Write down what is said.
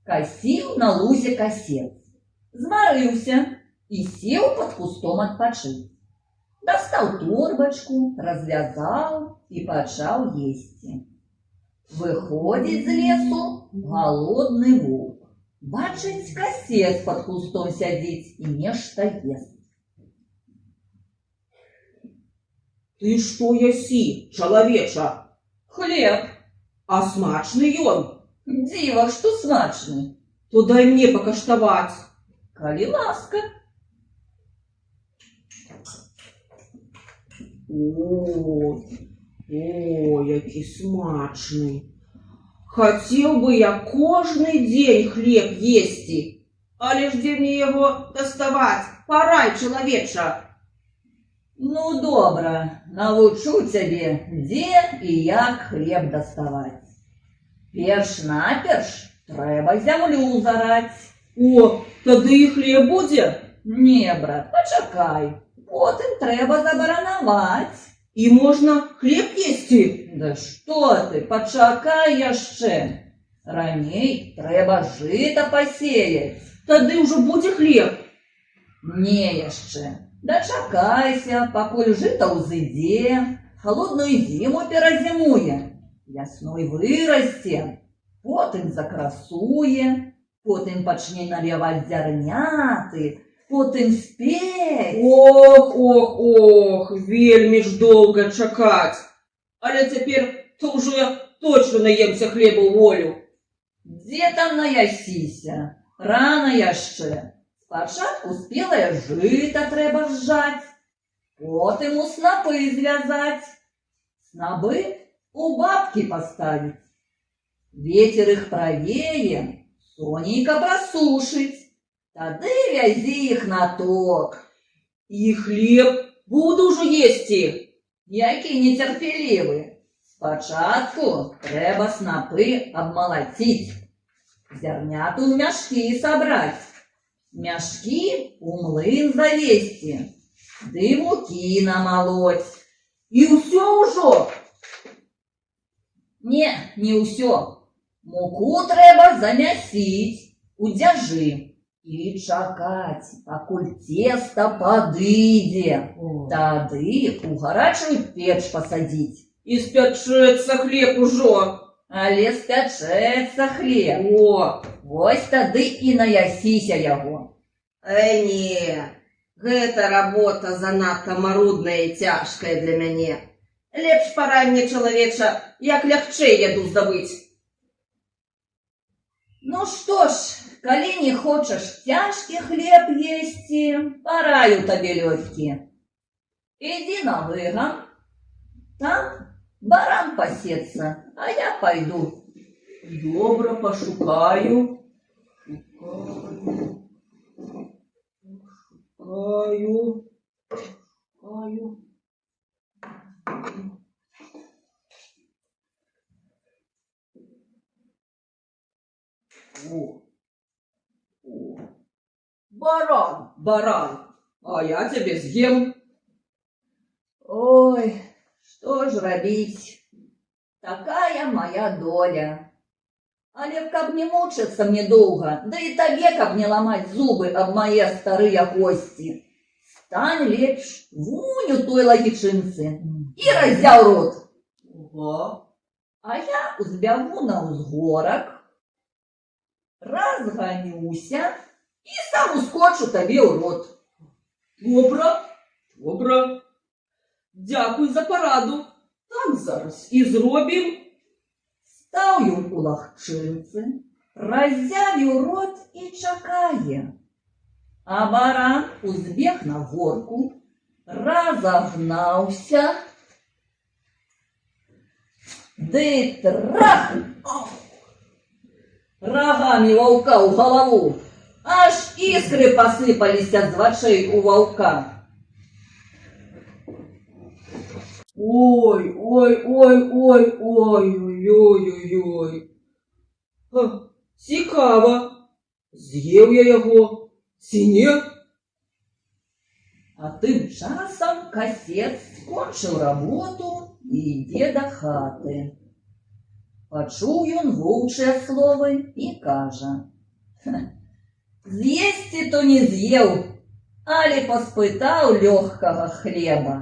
Косил на лузе косец. Змарыўся и сел под кустом отпочить. Достал торбочку, развязал и пачал есть. Выходит з лесу голодный волк. Бачыць, косец под кустом сядзіць и нешта ест. Ты что ясі, чалавеча? Хлеб. А смачны ён? Дзіва, што смачны. То дай мне пакаштаваць. Калі ласка. О, які смачны. Хацеў бы я кожны дзень хлеб есці. Але ж дзе мне яго даставаць? Парай, чалавеча. Ну, добра, навучу цябе, дзе і як хлеб даставаць. Перш-наперш трэба зямлю зараць. О, тады і хлеб будзе? Не, брат, пачакай. Потым трэба забаранаваць. І можна хлеб есці? Да што ты, пачакай яшчэ. Раней трэба жыта пасеяць. Тады ўжо будзе хлеб? Не яшчэ. Дачакайся, пакуль жыта ўзыдзе, халодную зіму перазімуе, вясной вырасце, потым закрасуе, потым пачне наліваць зярняты, потым спець. Ох, вельмі ж доўга чакаць. Але цяпер то ўжо я точно наемся хлеба ў волю. Дзе там наясіся? Рана яшчэ. Спачатку спелае жыта трэба зжаць, потым у снапы звязаць, снабы у бабкі паставіць. Ветер іх правее, сонейка прасушыць, тады вязі іх на ток. І хлеб буду ўжо есці. Які нецярпелівы. Спачатку трэба снапы абмалаціць, зярняту ў мяшкі сабраць, мяшкі у млын завесці, ды мукі намалоць. І ўсё ўжо? Не ўсё. Муку трэба замясіць у дзяжы і чакаць, пакуль цеста падыдзе. Тады у гарачую печ пасадзіць. І спячэцца хлеб ужо. Але спячэцца хлеб. Вось тады і наясіся яго. Не, гэта работа занадта марудная і цяжкая для мяне. Лепш парай мне, чалавеча, як лягчэй яду здабыць. Ну што ж, калі не хочаш цяжкі хлеб есці, параю табе лёгкі. Ідзі на выган, там баран пасецца, а я пайду. Добра, пашукаю. Шукаю. Баран, а я цябе з'ем. Ой, што ж рабіць? Такая моя доля. Але каб не мучыцца мне доўга, да і табе, каб не ламаць зубы аб мае старыя косці, стань лепш вунь у той лагічынцы і раззяў рот. А я узбягу на ўзгорак, разганюся і сам ускочу табе ў рот. Добра. Дзякуй за параду. Так зараз і зробім. Стаў ён у лагчынцы, раззявіў рот і чакае. А баран узбег на горку, разагнаўся, ды трах! Рагамі ваўка ў галаву, аж іскры пасыпаліся з вачэй у ваўка. Ой. Цікава, з'еў я яго, ці не? А тым часам касец скончыў работу і ідзе да хаты. Пачуў ён воўчыя словы і кажа: «З'есці то не з'еў, але паспытаў лёгкага хлеба».